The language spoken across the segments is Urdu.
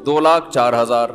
2,04,000,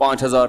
5,000।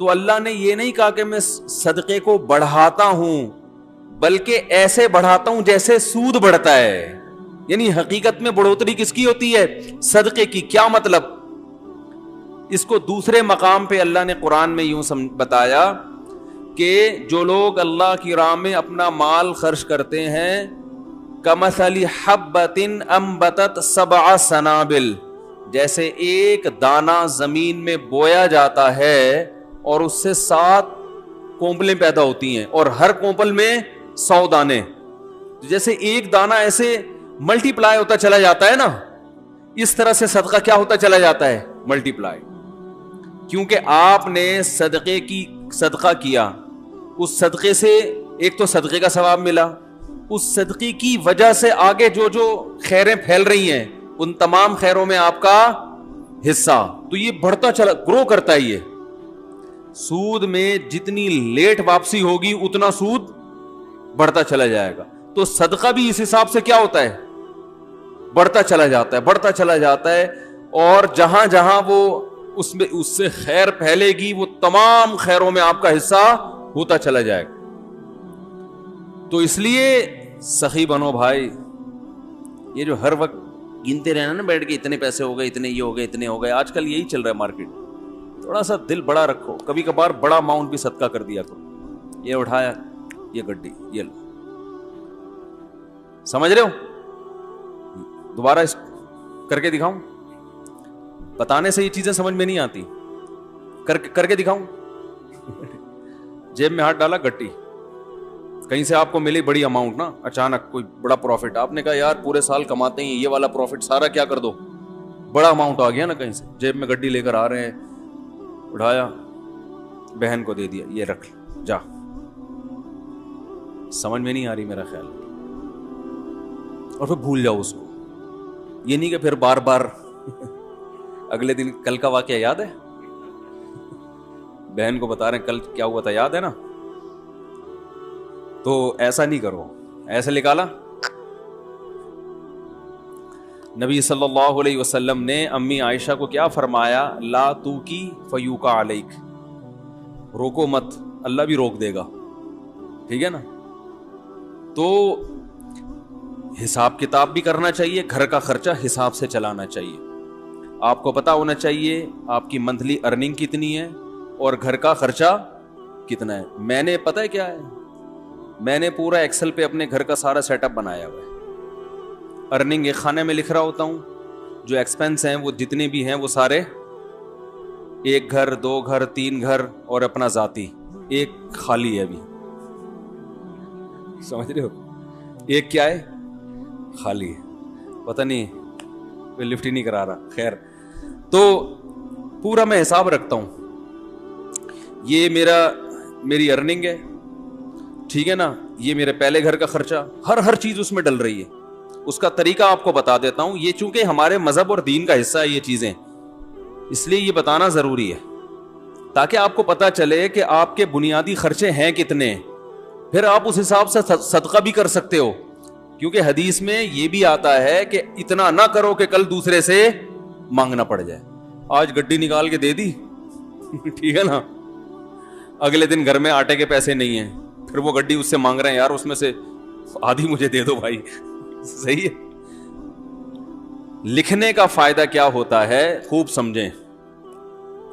تو اللہ نے یہ نہیں کہا کہ میں صدقے کو بڑھاتا ہوں، بلکہ ایسے بڑھاتا ہوں جیسے سود بڑھتا ہے. یعنی حقیقت میں بڑھوتری کس کی ہوتی ہے؟ صدقے کی. کیا مطلب؟ اس کو دوسرے مقام پہ اللہ نے قرآن میں یوں بتایا کہ جو لوگ اللہ کی راہ میں اپنا مال خرچ کرتے ہیں، کمثل حبۃ انبتت 7 سنابل، جیسے ایک دانہ زمین میں بویا جاتا ہے اور اس سے 7 کونپلیں پیدا ہوتی ہیں، اور ہر کونپل میں 100 دانے. جیسے ایک دانہ ایسے ملٹی پلائی ہوتا چلا جاتا ہے نا، اس طرح سے صدقہ کیا ہوتا چلا جاتا ہے؟ ملٹی پلائی. کیونکہ آپ نے صدقہ کیا، اس صدقے سے ایک تو صدقے کا ثواب ملا، اس صدقے کی وجہ سے آگے جو خیریں پھیل رہی ہیں ان تمام خیروں میں آپ کا حصہ. تو یہ بڑھتا چلا، گرو کرتا ہے. یہ سود میں جتنی لیٹ واپسی ہوگی اتنا سود بڑھتا چلا جائے گا. تو صدقہ بھی اس حساب سے کیا ہوتا ہے؟ بڑھتا چلا جاتا ہے، بڑھتا چلا جاتا ہے. اور جہاں جہاں وہ اس سے خیر پھیلے گی وہ تمام خیروں میں آپ کا حصہ ہوتا چلا جائے گا. تو اس لیے سخی بنو بھائی. یہ جو ہر وقت گنتے رہنا نا بیٹھ کے اتنے پیسے ہو گئے، اتنے یہ ہو گئے، اتنے ہو گئے، آج کل یہی چل رہا ہے مارکیٹ. تھوڑا سا دل بڑا رکھو، کبھی کبھار بڑا اماؤنٹ بھی صدقہ کر دیا کرو. یہ اٹھایا، یہ گڈی، یہ لو. سمجھ رہے ہو؟ دوبارہ اس کر کے دکھاؤں؟ بتانے سے یہ چیزیں سمجھ میں نہیں آتی، کر کے دکھاؤں. جیب میں ہاتھ ڈالا، گٹی کہیں سے آپ کو ملی بڑی اماؤنٹ نا، اچانک کوئی بڑا پروفٹ، آپ نے کہا یار پورے سال کماتے ہیں یہ والا پروفٹ سارا کیا کر دو، بڑا اماؤنٹ آ گیا نا کہیں سے. جیب میں گڈی لے کر آ رہے ہیں، اٹھایا، بہن کو دے دیا، یہ رکھ جا. سمجھ میں نہیں آ رہی میرا خیال، اور پھر بھول جاؤ اس کو. یہ نہیں کہ پھر بار بار اگلے دن. کل کا واقعہ یاد ہے؟ بہن کو بتا رہے ہیں کل کیا ہوا تھا، یاد ہے نا؟ تو ایسا نہیں کرو. ایسے نکالا. نبی صلی اللہ علیہ وسلم نے امی عائشہ کو کیا فرمایا؟ لا تو کی فیوکا علیک، روکو مت، اللہ بھی روک دے گا. ٹھیک ہے نا؟ تو حساب کتاب بھی کرنا چاہیے، گھر کا خرچہ حساب سے چلانا چاہیے. آپ کو پتا ہونا چاہیے آپ کی منتھلی ارننگ کتنی ہے اور گھر کا خرچہ کتنا ہے. میں نے پتا ہے کیا ہے، میں نے پورا ایکسل پہ اپنے گھر کا سارا سیٹ اپ بنایا ہوا ہے. ارننگ ایک خانے میں لکھ رہا ہوتا ہوں، جو ایکسپینس ہیں وہ جتنے بھی ہیں وہ سارے، 1 گھر 2 گھر 3 گھر اور اپنا ذاتی ایک خالی ہے. ابھی سمجھ رہے ہو؟ ایک کیا ہے؟ خالی ہے. پتہ نہیں کوئی لفٹ ہی نہیں کرا رہا. خیر، تو پورا میں حساب رکھتا ہوں. یہ میری ارننگ ہے، ٹھیک ہے نا؟ یہ میرے پہلے گھر کا خرچہ، ہر چیز اس میں ڈل رہی ہے. اس کا طریقہ آپ کو بتا دیتا ہوں. یہ چونکہ ہمارے مذہب اور دین کا حصہ ہے یہ چیزیں، اس لیے یہ بتانا ضروری ہے تاکہ آپ کو پتا چلے کہ آپ کے بنیادی خرچے ہیں کتنے. پھر آپ اس حساب سے صدقہ بھی کر سکتے ہو، کیونکہ حدیث میں یہ بھی آتا ہے کہ اتنا نہ کرو کہ کل دوسرے سے مانگنا پڑ جائے. آج گڈی نکال کے دے دی، ٹھیک ہے نا، اگلے دن گھر میں آٹے کے پیسے نہیں ہیں، پھر وہ گڈی اس سے مانگ رہے ہیں یار اس میں سے آدھی مجھے دے دو بھائی. صحیح ہے. لکھنے کا فائدہ کیا ہوتا ہے خوب سمجھیں.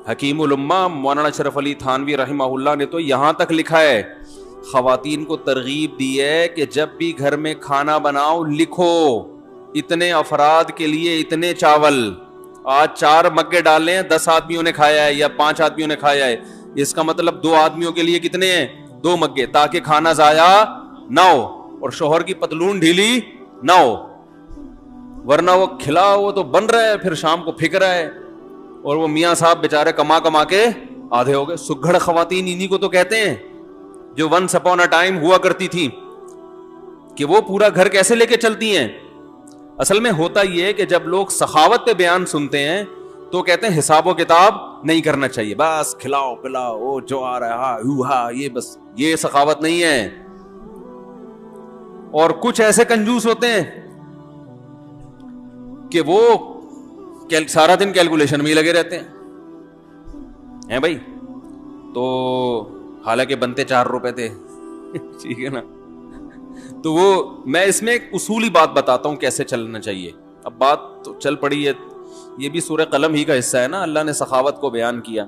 حکیم الامہ مولانا اشرف علی تھانوی رحمہ اللہ نے تو یہاں تک لکھا ہے، خواتین کو ترغیب دی ہے کہ جب بھی گھر میں کھانا بناؤ لکھو اتنے افراد کے لیے اتنے چاول. آج 4 مگے ڈالے ہیں، 10 آدمیوں نے کھایا ہے یا 5 آدمیوں نے کھایا ہے، اس کا مطلب 2 آدمیوں کے لیے کتنے ہیں؟ 2 مگے، تاکہ کھانا ضائع نہ ہو اور شوہر کی پتلون ڈھیلی نہ ہو. ورنہ وہ کھلا وہ تو بن رہا ہے، پھر شام کو پھک رہا ہے، اور وہ میاں صاحب بیچارے کما کے آدھے ہو گئے. سگھڑ خواتین انہی کو تو کہتے ہیں جو ونس اپون اے ٹائم ہوا کرتی تھی، کہ وہ پورا گھر کیسے لے کے چلتی ہیں. اصل میں ہوتا یہ ہے کہ جب لوگ سخاوت پہ بیان سنتے ہیں تو کہتے ہیں حساب و کتاب نہیں کرنا چاہیے، بس کھلاؤ پلاؤ، وہ جو آ رہا ہے یہ بس، یہ سخاوت نہیں ہے. اور کچھ ایسے کنجوس ہوتے ہیں کہ وہ سارا دن کیلکولیشن میں ہی لگے رہتے ہیں بھائی. تو حالانکہ بنتے 4 روپے تھے ٹھیک ہے نا. تو وہ میں اس میں ایک اصولی بات بتاتا ہوں کیسے چلنا چاہیے. اب بات تو چل پڑی ہے, یہ بھی سورہ قلم ہی کا حصہ ہے نا, اللہ نے سخاوت کو بیان کیا.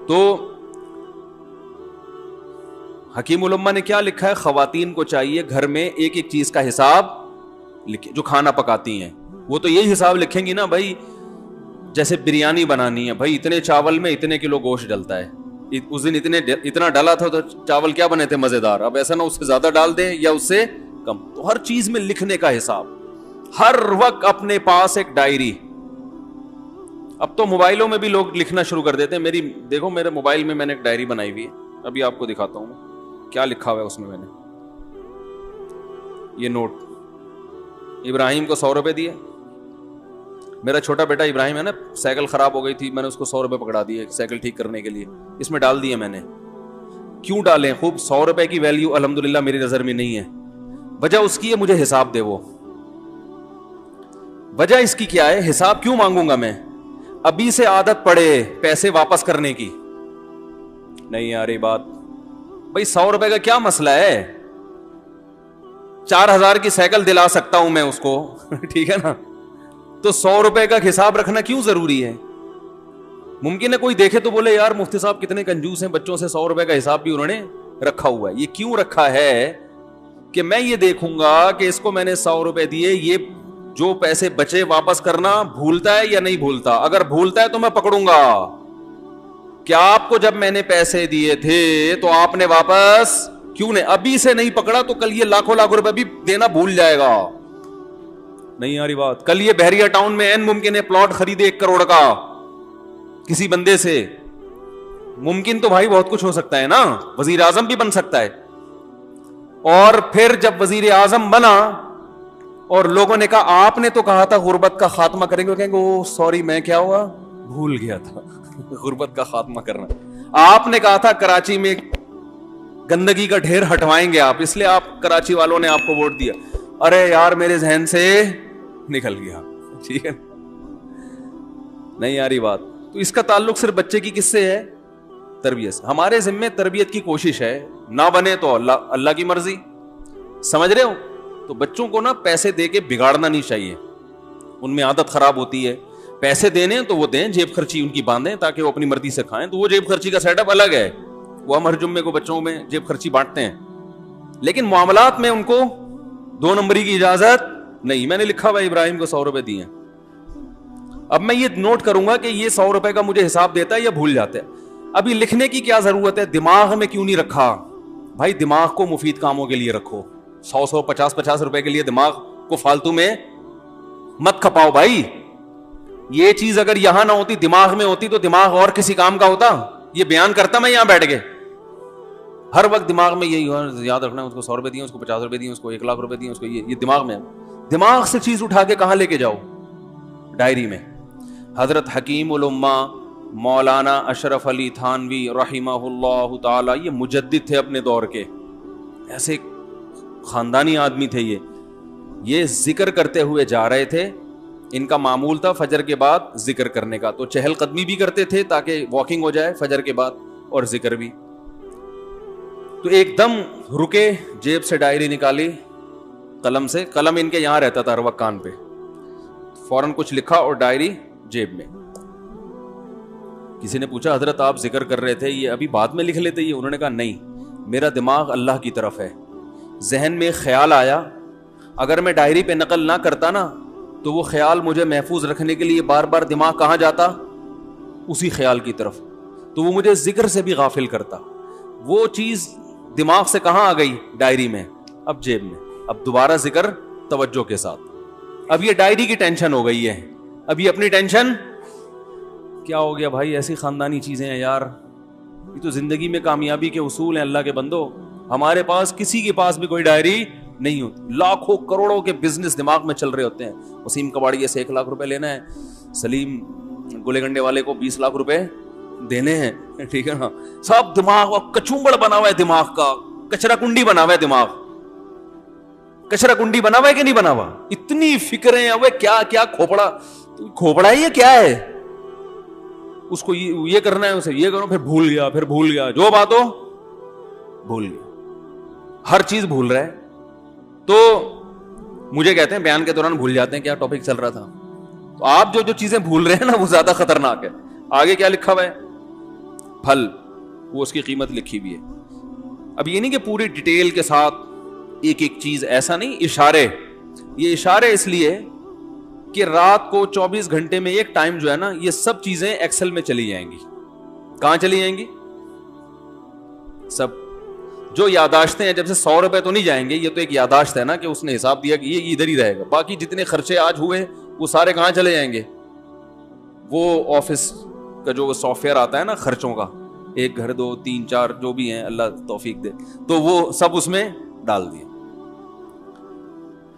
تو حکیم الامہ نے کیا لکھا ہے, خواتین کو چاہیے گھر میں ایک ایک چیز کا حساب لکھے, جو کھانا پکاتی ہیں وہ تو یہی حساب لکھیں گی نا بھائی. جیسے بریانی بنانی ہے بھائی, اتنے چاول میں اتنے کلو گوشت ڈلتا ہے, اس دن اتنا ڈالا تھا تو چاول کیا بنے تھے مزیدار, اب ایسا نہ اس سے زیادہ ڈال دیں یا اس سے کم. تو ہر چیز میں لکھنے کا حساب, ہر وقت اپنے پاس ایک ڈائری. اب تو موبائلوں میں بھی لوگ لکھنا شروع کر دیتے ہیں. دیکھو میرے موبائل میں نے ایک ڈائری بنائی ہوئی ہے, ابھی آپ کو دکھاتا ہوں کیا لکھا ہوا ہے اس میں. نے یہ نوٹ, ابراہیم کو 100 روپے دیے. میرا چھوٹا بیٹا ابراہیم ہے نا, سائیکل خراب ہو گئی تھی, میں نے اس کو 100 روپے پکڑا دیے سائیکل ٹھیک کرنے کے لیے, اس میں ڈال دیے میں نے. کیوں ڈالیں, خوب 100 روپے کی ویلیو الحمدللہ میری نظر میں نہیں ہے. وجہ اس کی ہے مجھے حساب دے. وہ وجہ اس کی کیا ہے, حساب کیوں مانگوں گا میں؟ ابھی سے عادت پڑے پیسے واپس کرنے کی. نہیں یار یہ بات بھائی 100 روپے کا کیا مسئلہ ہے, 4000 کی سائیکل دلا سکتا ہوں میں اس کو ٹھیک ہے نا. تو 100 روپے کا حساب رکھنا کیوں ضروری ہے؟ ممکن ہے کوئی دیکھے تو بولے یار مفتی صاحب کتنے کنجوس ہیں, بچوں سے 100 روپے کا حساب بھی انہوں نے رکھا ہوا ہے. یہ کیوں رکھا ہے کہ میں یہ دیکھوں گا کہ اس کو میں نے 100 روپے دیے, یہ جو پیسے بچے واپس کرنا بھولتا ہے یا نہیں بھولتا. اگر بھولتا ہے تو میں پکڑوں گا. کیا آپ کو جب میں نے پیسے دیے تھے تو آپ نے واپس کیوں نہیں, ابھی سے نہیں پکڑا تو کل یہ لاکھوں روپے بھی دینا بھول جائے گا. نہیں آ رہی بات. کل یہ بحریہ ٹاؤن میں این ممکن ہے پلاٹ خریدے 1 کروڑ کا کسی بندے سے. ممکن تو بھائی بہت کچھ ہو سکتا ہے نا, وزیر اعظم بھی بن سکتا ہے. اور پھر جب وزیر اعظم بنا اور لوگوں نے کہا آپ نے تو کہا تھا غربت کا خاتمہ کریں گے, کہیں گے او سوری میں کیا ہوا بھول گیا تھا غربت کا خاتمہ کرنا. آپ نے کہا تھا کراچی میں گندگی کا ڈھیر ہٹوائیں گے آپ, اس لیے آپ کراچی والوں نے آپ کو ووٹ دیا. ارے یار میرے ذہن سے نکل گیا. ٹھیک ہے نہیں آ رہی بات. تو اس کا تعلق صرف بچے کی کس سے ہے, تربیت سے. ہمارے ذمے تربیت کی کوشش ہے, نہ بنے تو اللہ کی مرضی. سمجھ رہے ہو؟ تو بچوں کو نا پیسے دے کے بگاڑنا نہیں چاہیے, ان میں عادت خراب ہوتی ہے. پیسے دینے تو وہ دیں, جیب خرچی ان کی باندھیں تاکہ وہ اپنی مرضی سے کھائیں. تو وہ جیب خرچی کا سیٹ اپ الگ ہے, وہ ہم ہر جمعے کو بچوں میں جیب خرچی بانٹتے ہیں, لیکن معاملات میں ان کو 2 نمبری کی اجازت نہیں. میں نے لکھا ہوا ابراہیم کو 100 روپے دیے. اب میں یہ نوٹ کروں گا کہ یہ 100 روپے کا مجھے حساب دیتا ہے یا بھول جاتا ہے. ابھی لکھنے کی کیا ضرورت ہے, دماغ میں کیوں نہیں رکھا بھائی؟ دماغ کو مفید کاموں کے لیے رکھو. 100 روپے کے لیے دماغ کو فالتو میں مت کھپاؤ بھائی. یہ چیز اگر یہاں نہ ہوتی, دماغ میں ہوتی, تو دماغ اور کسی کام کا ہوتا. یہ بیان کرتا میں یہاں بیٹھ کے, ہر وقت دماغ میں یہی یاد رکھنا ہے, اس کو 100 روپے دیے, اس کو 50 روپے دیے, اس کو 1 لاکھ روپے دیے, اس کو یہ دماغ میں. دماغ سے چیز اٹھا کے کہاں لے کے جاؤ؟ ڈائری میں. حضرت حکیم الامہ مولانا اشرف علی تھانوی رحمہ اللہ تعالی, یہ مجدد تھے اپنے دور کے, ایسے خاندانی آدمی تھے. یہ ذکر کرتے ہوئے جا رہے تھے. ان کا معمول تھا فجر کے بعد ذکر کرنے کا, تو چہل قدمی بھی کرتے تھے تاکہ واکنگ ہو جائے فجر کے بعد, اور ذکر بھی. تو ایک دم رکے, جیب سے ڈائری نکالی, قلم سے, قلم ان کے یہاں رہتا تھا ہر وقت کان پہ, فوراً کچھ لکھا اور ڈائری جیب میں. کسی نے پوچھا حضرت آپ ذکر کر رہے تھے, یہ ابھی بعد میں لکھ لیتے یہ؟ انہوں نے کہا نہیں, میرا دماغ اللہ کی طرف ہے. ذہن میں خیال آیا, اگر میں ڈائری پہ نقل نہ کرتا نا تو وہ خیال مجھے محفوظ رکھنے کے لیے بار بار دماغ کہاں جاتا؟ اسی خیال کی طرف. تو وہ مجھے ذکر سے بھی غافل کرتا. وہ چیز دماغ سے کہاں آ گئی؟ ڈائری میں. اب جیب میں. اب دوبارہ ذکر توجہ کے ساتھ. اب یہ ڈائری کی ٹینشن ہو گئی ہے, اب یہ اپنی ٹینشن. کیا ہو گیا بھائی؟ ایسی خاندانی چیزیں ہیں یار, یہ تو زندگی میں کامیابی کے اصول ہیں اللہ کے بندو. ہمارے پاس کسی کے پاس بھی کوئی ڈائری نہیں ہوتی. لاکھوں کروڑوں کے بزنس دماغ میں چل رہے ہوتے ہیں. وسیم کباڑیے سے 1 لاکھ روپے لینا ہے, سلیم گولے گنڈے والے کو 20 لاکھ روپے دینے ہیں. ٹھیک ہے نا, سب دماغ کچومبڑ بنا ہوا ہے دماغ کا, کچرا کنڈی بنا ہوا ہے دماغ. کچرا کنڈی بنا ہوا ہے کہ نہیں بنا ہوا؟ اتنی فکریں, اب کیا کیا کھوپڑا ہی ہے, کیا ہے اس کو یہ کرنا ہے, اسے یہ کرو, پھر بھول گیا, جو بات ہو بھول گیا, ہر چیز بھول رہا ہے. تو مجھے کہتے ہیں بیان کے دوران بھول جاتے ہیں کیا ٹاپک چل رہا تھا. تو آپ جو چیزیں بھول رہے ہیں نا وہ زیادہ خطرناک ہے. آگے کیا لکھا ہوا ہے, پھل, وہ اس کی قیمت لکھی ہوئی ہے. اب یہ نہیں کہ پوری ڈیٹیل کے ساتھ ایک ایک چیز, ایسا نہیں, اشارے. یہ اشارے اس لیے کہ رات کو 24 گھنٹے میں ایک ٹائم جو ہے نا, یہ سب چیزیں ایکسل میں چلی جائیں گی. کہاں چلی جائیں گی؟ سب جو یاداشتیں ہیں, جب سے 100 روپے تو نہیں جائیں گے, یہ تو ایک یاداشت ہے نا کہ اس نے حساب دیا کہ یہ ادھر ہی رہے گا. باقی جتنے خرچے آج ہوئے وہ سارے کہاں چلے جائیں گے؟ وہ آفس کا جو سافٹ ویئر آتا ہے نا خرچوں کا, 1 گھر 2 3 4 جو بھی ہیں, اللہ توفیق دے, تو وہ سب اس میں ڈال دیے.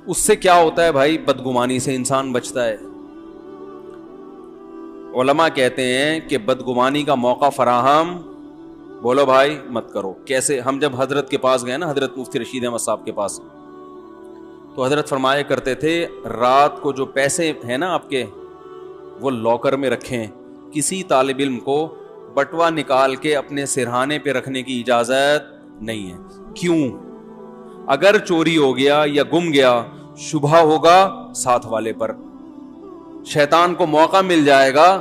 اس سے کیا ہوتا ہے بھائی؟ بدگمانی سے انسان بچتا ہے. علماء کہتے ہیں کہ بدگمانی کا موقع فراہم, بولو بھائی, مت کرو. کیسے؟ ہم جب حضرت کے پاس گئے نا, حضرت مفتی رشید احمد صاحب کے پاس, تو حضرت فرمایا کرتے تھے رات کو جو پیسے ہیں نا آپ کے, وہ لاکر میں رکھیں. کسی طالب علم کو بٹوا نکال کے اپنے سرہانے پہ رکھنے کی اجازت نہیں ہے. کیوں؟ اگر چوری ہو گیا یا گم گیا, شبہ ہوگا ساتھ والے پر, شیطان کو موقع مل جائے گا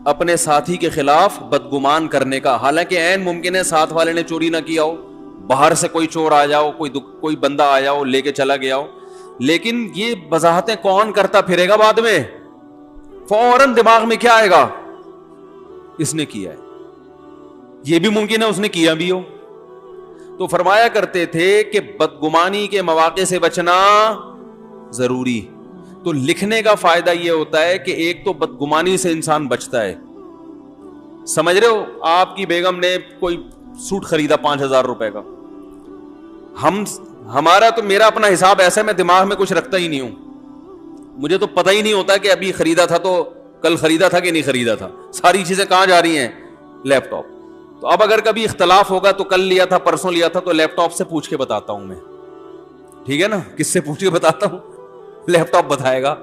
اپنے ساتھی کے خلاف بدگمان کرنے کا. حالانکہ عین ممکن ہے ساتھ والے نے چوری نہ کیا ہو, باہر سے کوئی چور آ جاؤ, کوئی بندہ آیا ہو, لے کے چلا گیا ہو, لیکن یہ وضاحتیں کون کرتا پھرے گا بعد میں؟ فوراً دماغ میں کیا آئے گا؟ اس نے کیا ہے. یہ بھی ممکن ہے اس نے کیا بھی ہو. تو فرمایا کرتے تھے کہ بدگمانی کے مواقع سے بچنا ضروری. تو لکھنے کا فائدہ یہ ہوتا ہے کہ ایک تو بدگمانی سے انسان بچتا ہے. سمجھ رہے ہو, آپ کی بیگم نے کوئی سوٹ خریدا 5,000 روپے کا, ہمارا تو, میرا اپنا حساب ایسا ہے, میں دماغ میں کچھ رکھتا ہی نہیں ہوں. مجھے تو پتہ ہی نہیں ہوتا کہ ابھی خریدا تھا تو کل خریدا تھا کہ نہیں خریدا تھا. ساری چیزیں کہاں جا رہی ہیں؟ لیپ ٹاپ. تو اب اگر کبھی اختلاف ہوگا تو کل لیا تھا, پرسوں لیا تھا, تو لیپ ٹاپ سے پوچھ کے بتاتا ہوں میں. ٹھیک ہے نا, کس سے پوچھ کے بتاتا ہوں؟ لیپ ٹاپ بتائے گا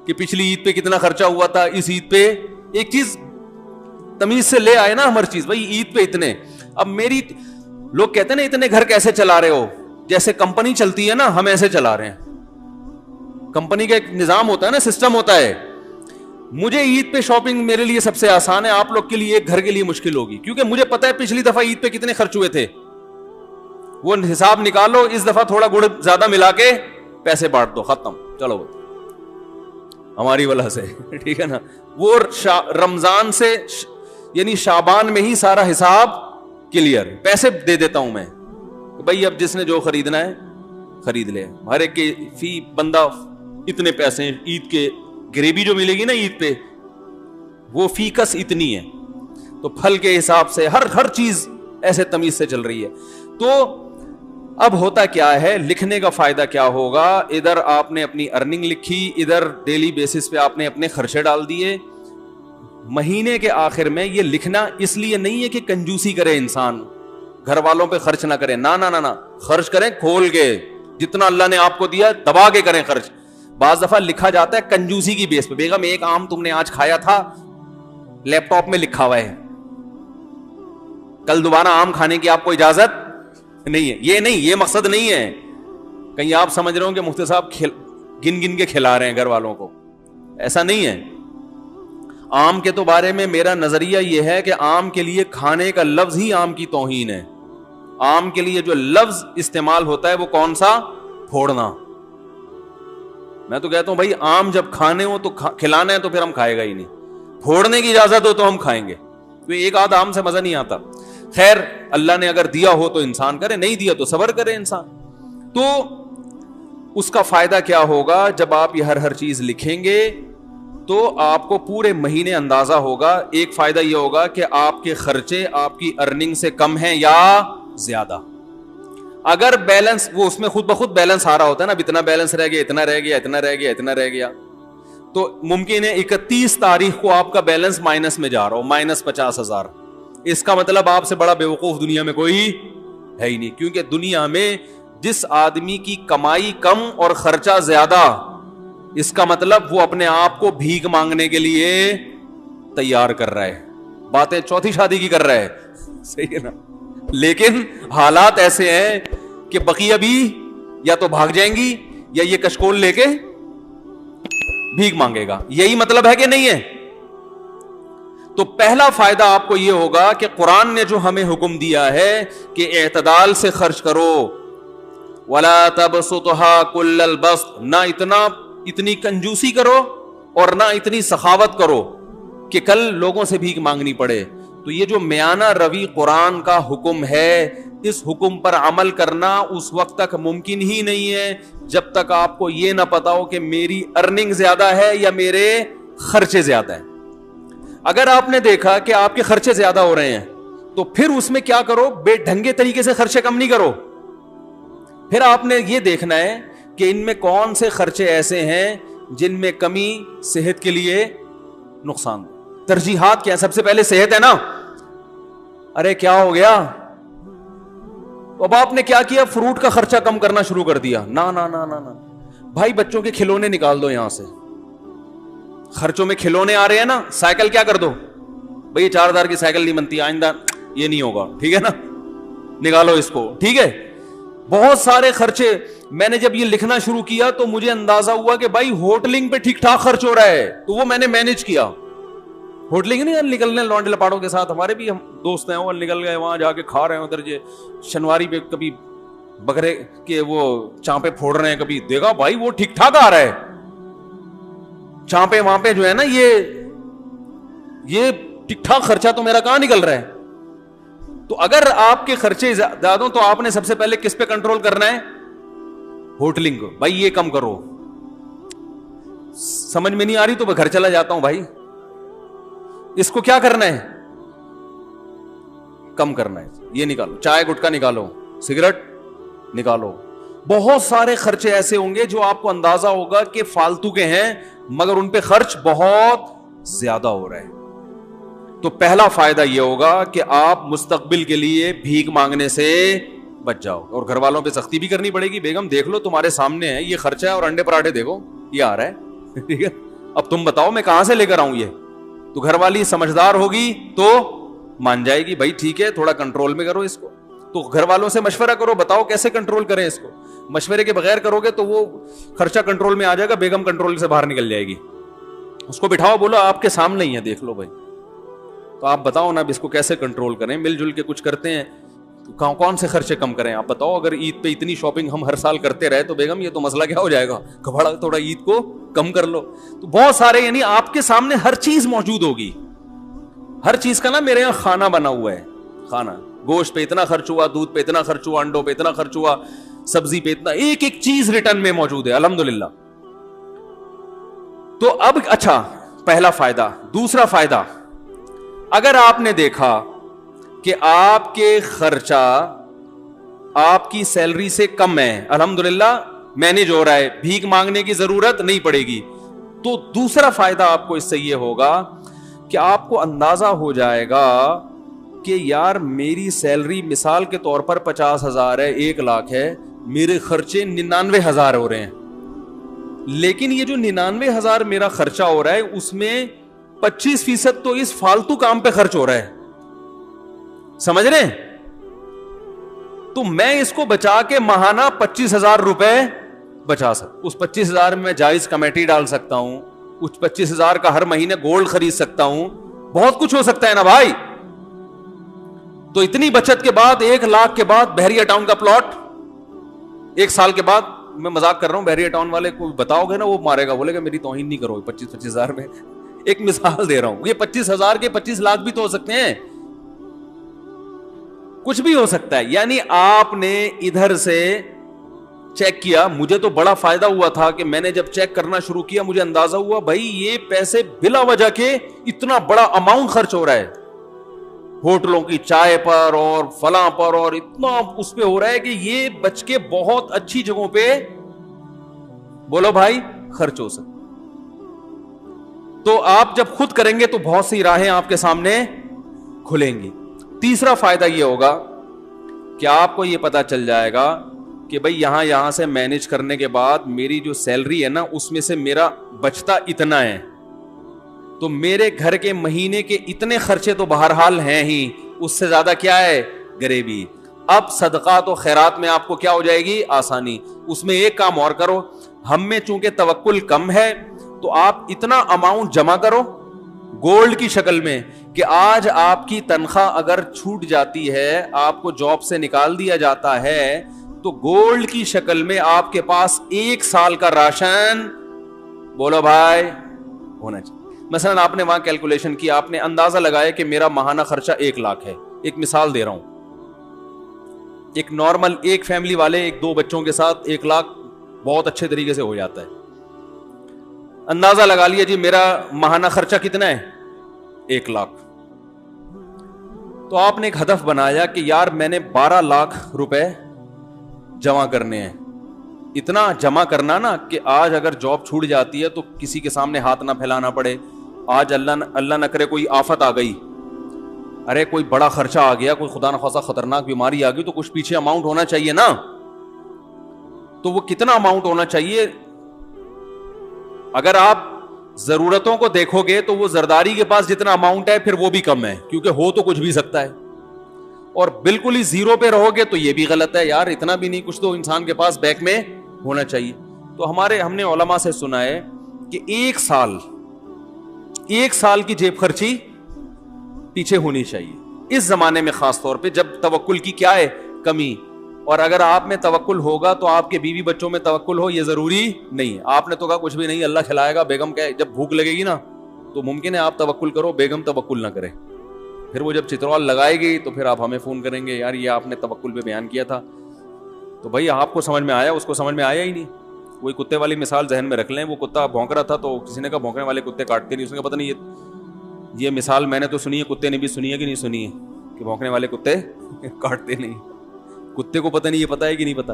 کہ پچھلی عید پہ کتنا خرچہ ہوا تھا, اس عید پہ. ایک چیز تمیز سے لے آئے نا ہر چیز, بھائی عید پہ اتنے. اب میری لوگ کہتے ہیں نا اتنے گھر کیسے چلا رہے ہو؟ جیسے کمپنی چلتی ہے نا, ہم ایسے چلا رہے ہیں. کمپنی کا ایک نظام ہوتا ہے نا, سسٹم ہوتا ہے. مجھے عید پہ شاپنگ میرے لیے سب سے آسان ہے, آپ لوگ کے لیے ایک گھر کے لیے مشکل ہوگی, کیونکہ مجھے پتا ہے پچھلی دفعہ عید پہ کتنے خرچ ہوئے تھے. وہ حساب نکالو, اس دفعہ تھوڑا گڑ زیادہ ملا کے پیسے بانٹ دو, ختم, چلو ہماری وجہ سے. ٹھیک ہے نا. وہ رمضان سے یعنی شعبان میں ہی سارا حساب کلیئر, پیسے دے دیتا ہوں میں, بھائی اب جس نے جو خریدنا ہے خرید لے. ہر ایک کے فی بندہ اتنے پیسے, عید کے گریوی جو ملے گی نا عید پہ, وہ فی کس اتنی ہے. تو پھل کے حساب سے ہر چیز ایسے تمیز سے چل رہی ہے. تو اب ہوتا کیا ہے, لکھنے کا فائدہ کیا ہوگا؟ ادھر آپ نے اپنی ارننگ لکھی, ادھر ڈیلی بیسس پہ آپ نے اپنے خرچے ڈال دیے. مہینے کے آخر میں یہ لکھنا اس لیے نہیں ہے کہ کنجوسی کرے انسان, گھر والوں پہ خرچ نہ کرے, نہ, خرچ کریں کھول کے, جتنا اللہ نے آپ کو دیا دبا کے کریں خرچ. بعض دفعہ لکھا جاتا ہے کنجوسی کی بیس پہ, بیگم ایک آم تم نے آج کھایا تھا, لیپ ٹاپ میں لکھا ہوا ہے, کل دوبارہ آم کھانے کی آپ کو اجازت نہیں ہے. یہ نہیں, یہ مقصد نہیں ہے. کہیں آپ سمجھ رہے ہو کہ مفتی صاحب گن کے کھلا رہے ہیں گھر والوں کو, ایسا نہیں ہے. آم کے تو بارے میں میرا نظریہ یہ ہے کہ آم کے لیے کھانے کا لفظ ہی آم کی توہین ہے. آم کے لیے جو لفظ استعمال ہوتا ہے وہ کون سا؟ پھوڑنا. میں تو کہتا ہوں بھائی آم جب کھانے ہو تو کھلانا ہے تو پھر ہم کھائے گا ہی نہیں, پھوڑنے کی اجازت ہو تو ہم کھائیں گے. تو ایک آدھ آم سے مزہ نہیں آتا. خیر, اللہ نے اگر دیا ہو تو انسان کرے, نہیں دیا تو صبر کرے انسان. تو اس کا فائدہ کیا ہوگا؟ جب آپ یہ ہر چیز لکھیں گے تو آپ کو پورے مہینے اندازہ ہوگا. ایک فائدہ یہ ہوگا کہ آپ کے خرچے آپ کی ارننگ سے کم ہیں یا زیادہ. اگر بیلنس, وہ اس میں خود بخود بیلنس آ رہا ہوتا ہے نا, اب اتنا بیلنس رہ گیا, اتنا رہ گیا, اتنا رہ گیا, اتنا رہ گیا, تو ممکن ہے 31 تاریخ کو آپ کا بیلنس مائنس میں جا رہا ہو, -50,000. اس کا مطلب آپ سے بڑا بیوقوف دنیا میں کوئی ہے ہی نہیں, کیونکہ دنیا میں جس آدمی کی کمائی کم اور خرچہ زیادہ, اس کا مطلب وہ اپنے آپ کو بھیک مانگنے کے لیے تیار کر رہا ہے, باتیں چوتھی شادی کی کر رہا ہے, صحیح ہے نا, لیکن حالات ایسے ہیں کہ بقیہ بھی یا تو بھاگ جائیں گی یا یہ کشکول لے کے بھیک مانگے گا. یہی مطلب ہے کہ نہیں ہے؟ تو پہلا فائدہ آپ کو یہ ہوگا کہ قرآن نے جو ہمیں حکم دیا ہے کہ اعتدال سے خرچ کرو, وَلَا تَبْسُطْهَا كُلَّ الْبَسْطِ, نہ اتنی کنجوسی کرو اور نہ اتنی سخاوت کرو کہ کل لوگوں سے بھیک مانگنی پڑے. تو یہ جو میانہ روی قرآن کا حکم ہے, اس حکم پر عمل کرنا اس وقت تک ممکن ہی نہیں ہے جب تک آپ کو یہ نہ پتا ہو کہ میری ارننگ زیادہ ہے یا میرے خرچے زیادہ ہیں. اگر آپ نے دیکھا کہ آپ کے خرچے زیادہ ہو رہے ہیں تو پھر اس میں کیا کرو, بے ڈھنگے طریقے سے خرچے کم نہیں کرو. پھر آپ نے یہ دیکھنا ہے کہ ان میں کون سے خرچے ایسے ہیں جن میں کمی صحت کے لیے نقصان. ترجیحات کیا ہے؟ سب سے پہلے صحت ہے نا. ارے کیا ہو گیا, اب آپ نے کیا کیا, فروٹ کا خرچہ کم کرنا شروع کر دیا. نا نا نا نا نا بھائی, بچوں کے کھلونے نکال دو یہاں سے. خرچوں میں کھلونے آ رہے ہیں نا, سائیکل کیا کر دو بھئی, 4000 کی سائیکل نہیں بنتی, آئندہ یہ نہیں ہوگا, ٹھیک ہے نا, نکالو اس کو, ٹھیک ہے. بہت سارے خرچے. میں نے جب یہ لکھنا شروع کیا تو مجھے اندازہ ہوا کہ بھائی ہوٹلنگ پہ ٹھیک ٹھاک خرچ ہو رہا ہے, تو وہ میں نے مینج کیا. ہوٹلنگ نہیں نکلنے لونڈے لپاڑوں کے ساتھ, ہمارے بھی ہم دوست ہیں, وہ نکل گئے وہاں جا کے کھا رہے ہیں ادھر شنواری پہ, کبھی بکرے کے وہ چانپے پھوڑ رہے ہیں, کبھی دیکھا بھائی وہ ٹھیک ٹھاک آ رہا ہے. چانپے وہاں پہ جو ہے نا یہ ٹھیک ٹھاک خرچہ تو میرا کہاں نکل رہا ہے. تو اگر آپ کے خرچے زیادہ ہوں تو آپ نے سب سے پہلے کس پہ کنٹرول کرنا ہے؟ ہوٹلنگ کو. بھائی یہ کم کرو. سمجھ میں نہیں آ رہی تو میں گھر چلا جاتا ہوں بھائی. اس کو کیا کرنا ہے؟ کم کرنا ہے. یہ نکالو, چائے گٹکا نکالو, سگریٹ نکالو. بہت سارے خرچے ایسے ہوں گے جو آپ کو اندازہ ہوگا کہ فالتو کے ہیں مگر ان پہ خرچ بہت زیادہ ہو رہا ہے. تو پہلا فائدہ یہ ہوگا کہ آپ مستقبل کے لیے بھیک مانگنے سے بچ جاؤ. اور گھر والوں پہ سختی بھی کرنی پڑے گی, بیگم دیکھ لو تمہارے سامنے ہے یہ خرچہ ہے, اور انڈے پراٹھے دیکھو یہ آ رہا ہے, ٹھیک ہے, اب تم بتاؤ میں کہاں سے لے کر آؤں یہ. تو گھر والی سمجھدار ہوگی تو مان جائے گی, بھائی ٹھیک ہے تھوڑا کنٹرول میں کرو اس کو. تو گھر والوں سے مشورہ کرو, بتاؤ کیسے کنٹرول کریں اس کو. مشورے کے بغیر کرو گے تو وہ خرچہ کنٹرول میں آ جائے گا, بیگم کنٹرول سے باہر نکل جائے گی. اس کو بٹھاؤ, بولو آپ کے سامنے ہی ہے, دیکھ لو بھائی, تو آپ بتاؤ نا اب اس کو کیسے کنٹرول کریں. مل جل کے کچھ کرتے ہیں تو کون سے خرچے کم کریں آپ بتاؤ. اگر عید پہ اتنی شاپنگ ہم ہر سال کرتے رہے تو بیگم یہ تو مسئلہ کیا ہو جائے گا, کبھڑا تھوڑا عید کو کم کر لو. تو بہت سارے, یعنی آپ کے سامنے ہر چیز موجود ہوگی. ہر چیز کا نا میرے یہاں کھانا بنا ہوا ہے, کھانا, گوشت پہ اتنا خرچ ہوا, دودھ پہ اتنا خرچ ہوا, انڈوں پہ اتنا خرچ ہوا, سبزی پہ اتنا, ایک ایک چیز ریٹرن میں موجود ہے الحمدللہ. تو اب اچھا, پہلا فائدہ. دوسرا فائدہ, اگر آپ نے دیکھا کہ آپ کے خرچہ آپ کی سیلری سے کم ہے, الحمدللہ مینج ہو رہا ہے, بھیک مانگنے کی ضرورت نہیں پڑے گی, تو دوسرا فائدہ آپ کو اس سے یہ ہوگا کہ آپ کو اندازہ ہو جائے گا کہ یار میری سیلری مثال کے طور پر 50,000 ہے, 1 لاکھ ہے, میرے خرچے 99,000 ہو رہے ہیں, لیکن یہ جو 99,000 میرا خرچہ ہو رہا ہے اس میں 25% تو اس فالتو کام پہ خرچ ہو رہا ہے, سمجھ رہے ہیں؟ تو میں اس کو بچا کے ماہانہ 25,000 روپے بچا سکتا. اس 25,000 میں جائز کمیٹی ڈال سکتا ہوں, اس 25,000 کا ہر مہینے گولڈ خرید سکتا ہوں, بہت کچھ ہو سکتا ہے نا بھائی. تو اتنی بچت کے بعد 1 لاکھ کے بعد بحریہ ٹاؤن کا پلاٹ 1 سال کے بعد, میں مذاق کر رہا ہوں, بحریہ ٹاؤن والے کو بتاؤ گے نا وہ مارے گا, بولے گا میری توہین نہیں کرو. 25,000 میں ایک مثال دے رہا ہوں, یہ 25,000 کے 25 لاکھ بھی تو ہو سکتے ہیں, کچھ بھی ہو سکتا ہے. یعنی آپ نے ادھر سے چیک کیا, مجھے تو بڑا فائدہ ہوا تھا کہ میں نے جب چیک کرنا شروع کیا مجھے اندازہ ہوا بھائی یہ پیسے بلا وجہ کے اتنا بڑا اماؤنٹ خرچ ہو رہا ہے ہوٹلوں کی چائے پر اور فلاں پر, اور اتنا اس پہ ہو رہا ہے کہ یہ بچ کے بہت اچھی جگہوں پہ بولو بھائی خرچ ہو سکتا. تو آپ جب خود کریں گے تو بہت سی راہیں آپ کے سامنے کھلیں گی. تیسرا فائدہ یہ ہوگا کہ آپ کو یہ پتا چل جائے گا کہ بھئی یہاں سے مینج کرنے کے بعد میری جو سیلری ہے نا اس میں سے میرا بچتا اتنا ہے, تو تو میرے گھر کے مہینے کے اتنے خرچے تو بہرحال ہیں ہی, اس سے زیادہ کیا ہے غریبی. اب صدقات و خیرات میں آپ کو کیا ہو جائے گی آسانی. اس میں ایک کام اور کرو, ہم میں چونکہ توکل کم ہے تو آپ اتنا اماؤنٹ جمع کرو گولڈ کی شکل میں کہ آج آپ کی تنخواہ اگر چھوٹ جاتی ہے, آپ کو جاب سے نکال دیا جاتا ہے, تو گولڈ کی شکل میں آپ کے پاس 1 سال کا راشن, بولو بھائی, ہونا چاہیے. مثلا آپ نے وہاں کیلکولیشن کی, آپ نے اندازہ لگایا کہ میرا ماہانہ خرچہ 1 لاکھ ہے. ایک مثال دے رہا ہوں, ایک نارمل ایک فیملی والے 1-2 بچوں کے ساتھ 1 لاکھ بہت اچھے طریقے سے ہو جاتا ہے. اندازہ لگا لیا جی میرا ماہانہ خرچہ کتنا ہے 1 لاکھ. تو آپ نے ایک ہدف بنایا کہ یار میں نے 12 لاکھ روپے جمع کرنے ہیں. اتنا جمع کرنا نا کہ آج اگر جاب چھوٹ جاتی ہے تو کسی کے سامنے ہاتھ نہ پھیلانا پڑے. آج اللہ نہ کرے کوئی آفت آ گئی, ارے کوئی بڑا خرچہ آ گیا, کوئی خدا نخواستہ خطرناک بیماری آ گئی, تو کچھ پیچھے اماؤنٹ ہونا چاہیے نا. تو وہ کتنا اماؤنٹ ہونا چاہیے؟ اگر آپ ضرورتوں کو دیکھو گے تو وہ زرداری کے پاس جتنا اماؤنٹ ہے پھر وہ بھی کم ہے, کیونکہ ہو تو کچھ بھی سکتا ہے. اور بالکل ہی زیرو پہ رہو گے تو یہ بھی غلط ہے, یار اتنا بھی نہیں, کچھ تو انسان کے پاس بیک میں ہونا چاہیے. تو ہم نے علماء سے سنا ہے کہ 1 سال کی جیب خرچی پیچھے ہونی چاہیے اس زمانے میں, خاص طور پہ جب توکل کی کیا ہے کمی. اور اگر آپ میں توکل ہوگا تو آپ کے بیوی بچوں میں توکل ہو, یہ ضروری نہیں ہے. آپ نے تو کہا کچھ بھی نہیں, اللہ کھلائے گا, بیگم کیا جب بھوک لگے گی نا تو ممکن ہے آپ توکل کرو, بیگم توکل نہ کرے. پھر وہ جب چترال لگائے گی تو پھر آپ ہمیں فون کریں گے, یار یہ آپ نے توکل پہ بیان کیا تھا. تو بھائی آپ کو سمجھ میں آیا, اس کو سمجھ میں آیا ہی نہیں. وہی کتے والی مثال ذہن میں رکھ لیں, وہ کتا بھونک رہا تھا تو کسی نے کہا بھونکنے والے کتے کاٹتے نہیں. اس نے کہا پتہ نہیں یہ مثال میں نے تو سنی ہے, کتے نے بھی سنی ہے کہ نہیں سنی ہے کہ بھونکنے والے کتے کاٹتے نہیں. کتے کو پتہ نہیں یہ پتہ ہے کہ نہیں پتہ.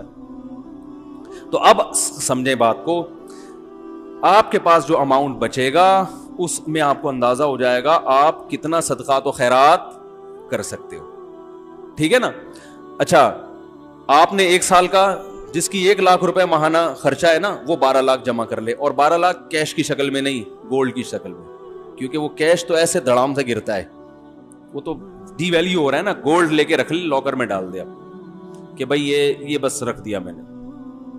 تو اب سمجھیں بات کو, آپ کے پاس جو اماؤنٹ بچے گا اس میں آپ کو اندازہ ہو جائے گا آپ کتنا صدقات و خیرات کر سکتے ہو. ٹھیک ہے نا. اچھا, آپ نے 1 سال کا جس کی 1 لاکھ روپے ماہانہ خرچہ ہے نا, وہ 12 لاکھ جمع کر لے. اور 12 لاکھ کیش کی شکل میں نہیں, گولڈ کی شکل میں, کیونکہ وہ کیش تو ایسے دڑام سے گرتا ہے, وہ تو ڈی ویلیو ہو رہا ہے نا. گولڈ لے کے رکھ لے, لاکر میں ڈال دے آپ کہ بھائی یہ بس رکھ دیا میں نے.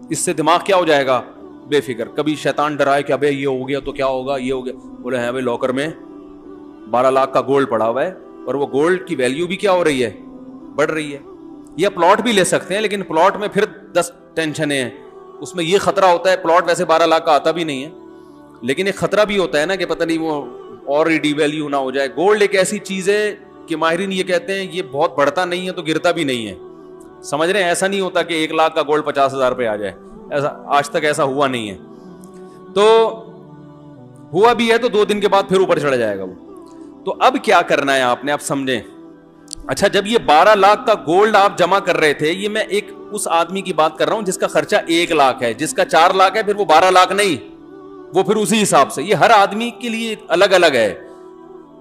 اس سے دماغ کیا ہو جائے گا, بے فکر. کبھی شیطان ڈرائے کہ ابے یہ ہو گیا تو کیا ہوگا, یہ ہو گیا, بولے ہیں بھائی لاکر میں 12 لاکھ کا گولڈ پڑا ہوا ہے, اور وہ گولڈ کی ویلیو بھی کیا ہو رہی ہے, بڑھ رہی ہے. یہ پلاٹ بھی لے سکتے ہیں, لیکن پلاٹ میں پھر 10 ٹینشنیں ہیں. اس میں یہ خطرہ ہوتا ہے, پلاٹ ویسے 12 لاکھ کا آتا بھی نہیں ہے, لیکن ایک خطرہ بھی ہوتا ہے نا کہ پتہ نہیں وہ اور ڈی ویلیو نہ ہو جائے. گولڈ ایک ایسی چیز ہے کہ ماہرین یہ کہتے ہیں یہ بہت بڑھتا نہیں ہے تو گرتا بھی نہیں ہے. سمجھ رہے ہیں, ایسا نہیں ہوتا کہ 1 لاکھ کا گولڈ 50,000 پہ آ جائے, ایسا آج تک ایسا ہوا نہیں ہے. تو ہوا بھی ہے تو 2 دن کے بعد پھر اوپر چڑھ جائے گا وہ. تو اب کیا کرنا ہے آپ نے, آپ سمجھیں. اچھا, جب یہ 12 لاکھ کا گولڈ آپ جمع کر رہے تھے, یہ میں ایک اس آدمی کی بات کر رہا ہوں جس کا خرچہ 1 لاکھ ہے, جس کا 4 لاکھ ہے پھر وہ 12 لاکھ نہیں, وہ پھر اسی حساب سے. یہ ہر آدمی کے لیے الگ الگ ہے.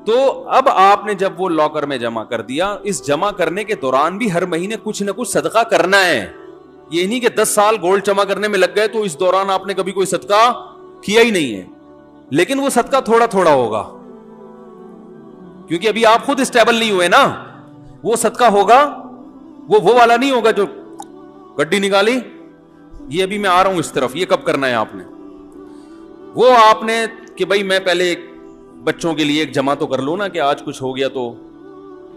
تو اب آپ نے جب وہ لاکر میں جمع کر دیا, اس جمع کرنے کے دوران بھی ہر مہینے کچھ نہ کچھ صدقہ کرنا ہے. یہ نہیں کہ 10 سال گولڈ جمع کرنے میں لگ گئے تو اس دوران آپ نے کبھی کوئی صدقہ کیا ہی نہیں ہے. لیکن وہ صدقہ تھوڑا تھوڑا ہوگا, کیونکہ ابھی آپ خود اسٹیبل نہیں ہوئے نا. وہ صدقہ ہوگا وہ والا نہیں ہوگا جو گڈی نکالی, یہ ابھی میں آ رہا ہوں اس طرف, یہ کب کرنا ہے آپ نے. وہ آپ نے کہ بھائی میں پہلے بچوں کے لیے ایک جمع تو کر لوں نا کہ آج کچھ ہو گیا تو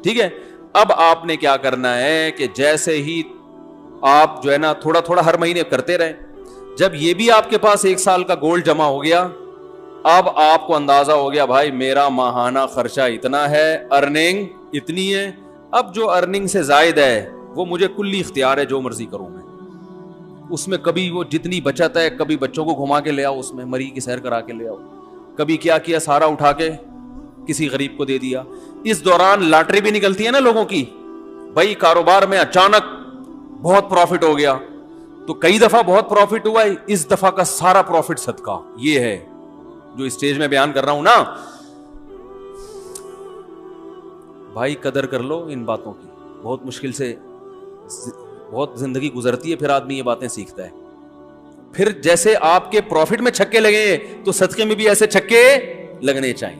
ٹھیک ہے. اب آپ نے کیا کرنا ہے کہ جیسے ہی آپ جو ہے نا تھوڑا تھوڑا ہر مہینے کرتے رہے, جب یہ بھی آپ کے پاس 1 سال کا گولڈ جمع ہو گیا, اب آپ کو اندازہ ہو گیا بھائی میرا ماہانہ خرچہ اتنا ہے, ارننگ اتنی ہے. اب جو ارننگ سے زائد ہے وہ مجھے کلی اختیار ہے, جو مرضی کروں میں اس میں. کبھی وہ جتنی بچت ہے, کبھی بچوں کو گھما کے لے آؤ, اس میں مری کی سیر کرا کے لے آؤ, کبھی کیا سارا اٹھا کے کسی غریب کو دے دیا. اس دوران لاٹری بھی نکلتی ہے نا لوگوں کی, بھائی کاروبار میں اچانک بہت پروفٹ ہو گیا, تو کئی دفعہ بہت پروفٹ ہوا ہے, اس دفعہ کا سارا پروفٹ صدقہ. یہ ہے جو اسٹیج میں بیان کر رہا ہوں نا. بھائی قدر کر لو ان باتوں کی, بہت مشکل سے بہت زندگی گزرتی ہے, پھر آدمی یہ باتیں سیکھتا ہے. پھر جیسے آپ کے پروفٹ میں چھکے لگے تو صدقے میں بھی ایسے چھکے لگنے چاہیے.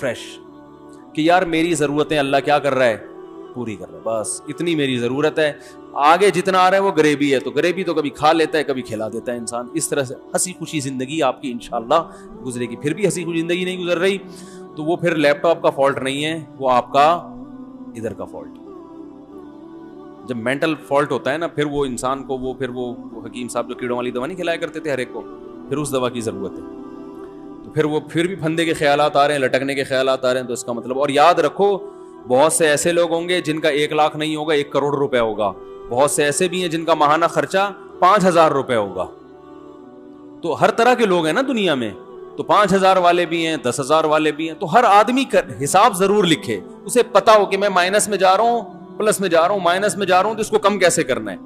فریش کہ یار میری ضرورتیں اللہ کیا کر رہا ہے, پوری کر رہا ہے, بس اتنی میری ضرورت ہے, آگے جتنا آ رہا ہے وہ گریبی ہے, تو گریبی تو کبھی کھا لیتا ہے کبھی کھلا دیتا ہے انسان. اس طرح سے ہنسی خوشی زندگی آپ کی انشاءاللہ گزرے گی. پھر بھی ہنسی خوشی زندگی نہیں گزر رہی تو وہ پھر لیپ ٹاپ کا فالٹ نہیں ہے, وہ آپ کا ادھر کا فالٹ. جب مینٹل فالٹ ہوتا ہے نا پھر وہ انسان کو وہ پھر وہ حکیم صاحب جو کیڑوں والی دوا نہیں کھلایا کرتے تھے ہر ایک کو, پھر اس دوا کی ضرورت ہے. تو پھر وہ پھر بھی پھندے کے خیالات آ رہے ہیں, لٹکنے کے خیالات آ رہے ہیں, تو اس کا مطلب. اور یاد رکھو بہت سے ایسے لوگ ہوں گے جن کا 1 لاکھ نہیں ہوگا 1 کروڑ روپے ہوگا, بہت سے ایسے بھی ہیں جن کا ماہانہ خرچہ 5,000 روپے ہوگا. تو ہر طرح کے لوگ ہیں نا دنیا میں, تو 5,000 والے بھی ہیں, 10,000 والے بھی ہیں. تو ہر آدمی کا حساب ضرور لکھے, اسے پتا ہو کہ میں مائنس میں جا رہا ہوں, پلس میں جا رہا ہوں, مائنس میں جا رہا ہوں, تو اس کو کم کیسے کرنا ہے.